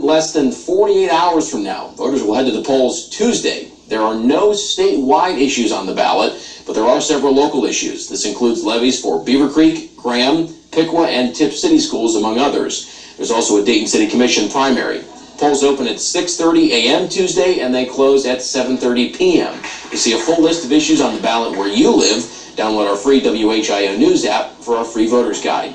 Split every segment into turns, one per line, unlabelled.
less than 48 hours from now. Voters will head to the polls Tuesday. There are no statewide issues on the ballot, but there are several local issues. This includes levies for Beaver Creek, Graham, Piqua, and Tip City schools, among others. There's also a Dayton City Commission primary. Polls open at 6:30 a.m. Tuesday, and they close at 7:30 p.m. To see a full list of issues on the ballot where you live, download our free WHIO News app for our free voter's guide.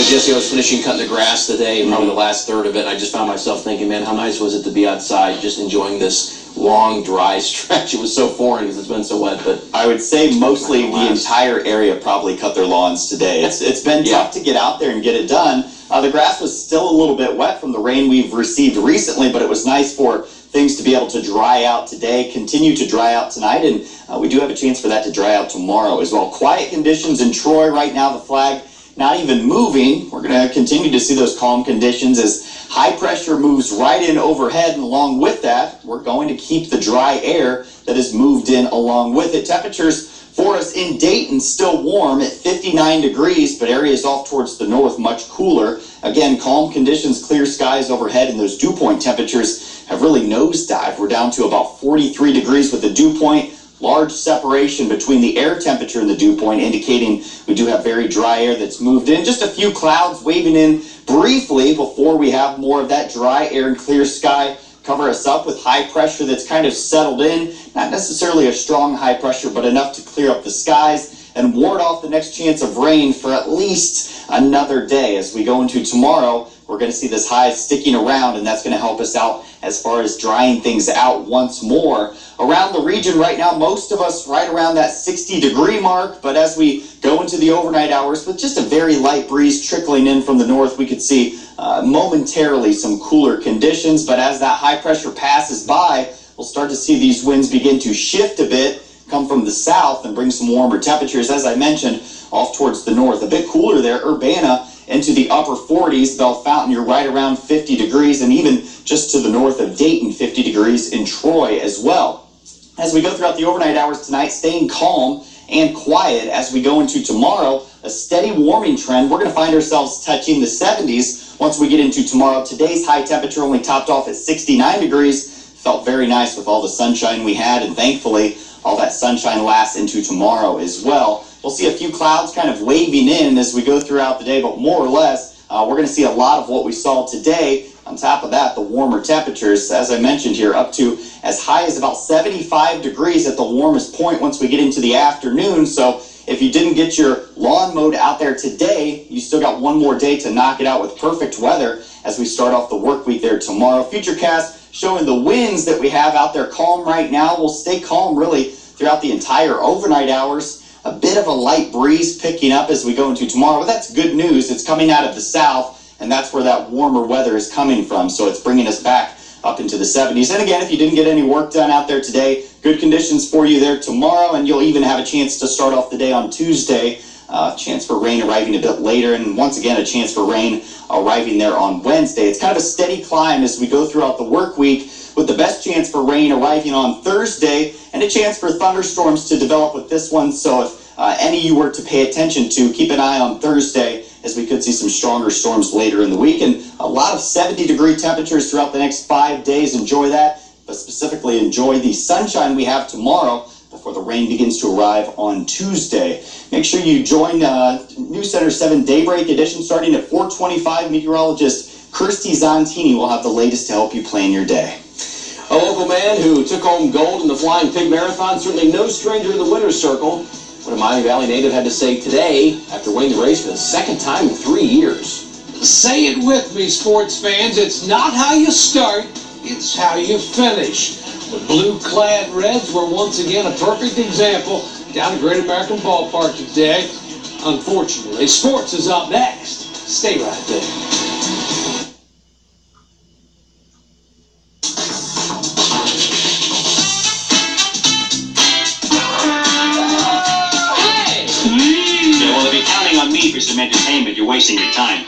Jesse, I was finishing cutting the grass today, probably the last third of it, and I just found myself thinking, man, how nice was it to be outside just enjoying this long, dry stretch. It was so foreign because it's been so wet, but
I would say mostly the entire area probably cut their lawns today. It's been tough to get out there and get it done. The grass was still a little bit wet from the rain we've received recently, but it was nice for things to be able to dry out today, continue to dry out tonight, and we do have a chance for that to dry out tomorrow as well. Quiet conditions in Troy right now, the flag not even moving. We're going to continue to see those calm conditions as high pressure moves right in overhead, and along with that, we're going to keep the dry air that has moved in along with it. Temperatures for us in Dayton still warm at 59 degrees, but areas off towards the north much cooler. Again, calm conditions, clear skies overhead, and those dew point temperatures have really nosedived. We're down to about 43 degrees with the dew point. Large separation between the air temperature and the dew point, indicating we do have very dry air that's moved in. Just a few clouds waving in briefly before we have more of that dry air and clear sky cover us up with high pressure that's kind of settled in. Not necessarily a strong high pressure, but enough to clear up the skies and ward off the next chance of rain for at least another day. As we go into tomorrow, we're going to see this high sticking around, and that's going to help us out as far as drying things out once more. Around the region right now, most of us right around that 60-degree mark, but as we go into the overnight hours with just a very light breeze trickling in from the north, we could see momentarily some cooler conditions. But as that high pressure passes by, we'll start to see these winds begin to shift a bit, come from the south and bring some warmer temperatures, as I mentioned, off towards the north. A bit cooler there, Urbana into the upper 40s. Bellefontaine, you're right around 50 degrees, and even just to the north of Dayton, 50 degrees in Troy as well. As we go throughout the overnight hours tonight, staying calm and quiet as we go into tomorrow, a steady warming trend. We're going to find ourselves touching the 70s once we get into tomorrow. Today's high temperature only topped off at 69 degrees. Felt very nice with all the sunshine we had, and thankfully all that sunshine lasts into tomorrow as well. We'll see a few clouds kind of waving in as we go throughout the day, but more or less, we're going to see a lot of what we saw today. On top of that, the warmer temperatures, as I mentioned here, up to as high as about 75 degrees at the warmest point once we get into the afternoon. So if you didn't get your lawn mowed out there today, you still got one more day to knock it out with perfect weather as we start off the work week there tomorrow. Futurecast showing the winds that we have out there calm right now. Will stay calm really throughout the entire overnight hours. A bit of a light breeze picking up as we go into tomorrow, but that's good news. It's coming out of the south, and that's where that warmer weather is coming from. So it's bringing us back up into the 70s. And again, if you didn't get any work done out there today, good conditions for you there tomorrow, and you'll even have a chance to start off the day on Tuesday. Chance for rain arriving a bit later, and once again, a chance for rain arriving there on Wednesday. It's kind of a steady climb as we go throughout the work week, with the best chance for rain arriving on Thursday and a chance for thunderstorms to develop with this one. So if any of you were to pay attention to, keep an eye on Thursday, as we could see some stronger storms later in the week. And a lot of 70-degree temperatures throughout the next 5 days. Enjoy that, but specifically enjoy the sunshine we have tomorrow before the rain begins to arrive on Tuesday. Make sure you join News Center 7 Daybreak Edition starting at 4:25. Meteorologist Kirsty Zontini will have the latest to help you plan your day.
A local man who took home gold in the Flying Pig Marathon, certainly no stranger to the winner's circle. What a Miami Valley native had to say today after winning the race for the second time in 3 years.
Say it with me, sports fans. It's not how you start, it's how you finish. The blue-clad Reds were once again a perfect example down at Great American Ballpark today. Unfortunately, sports is up next. Stay right there.
On me for some entertainment, you're wasting your time.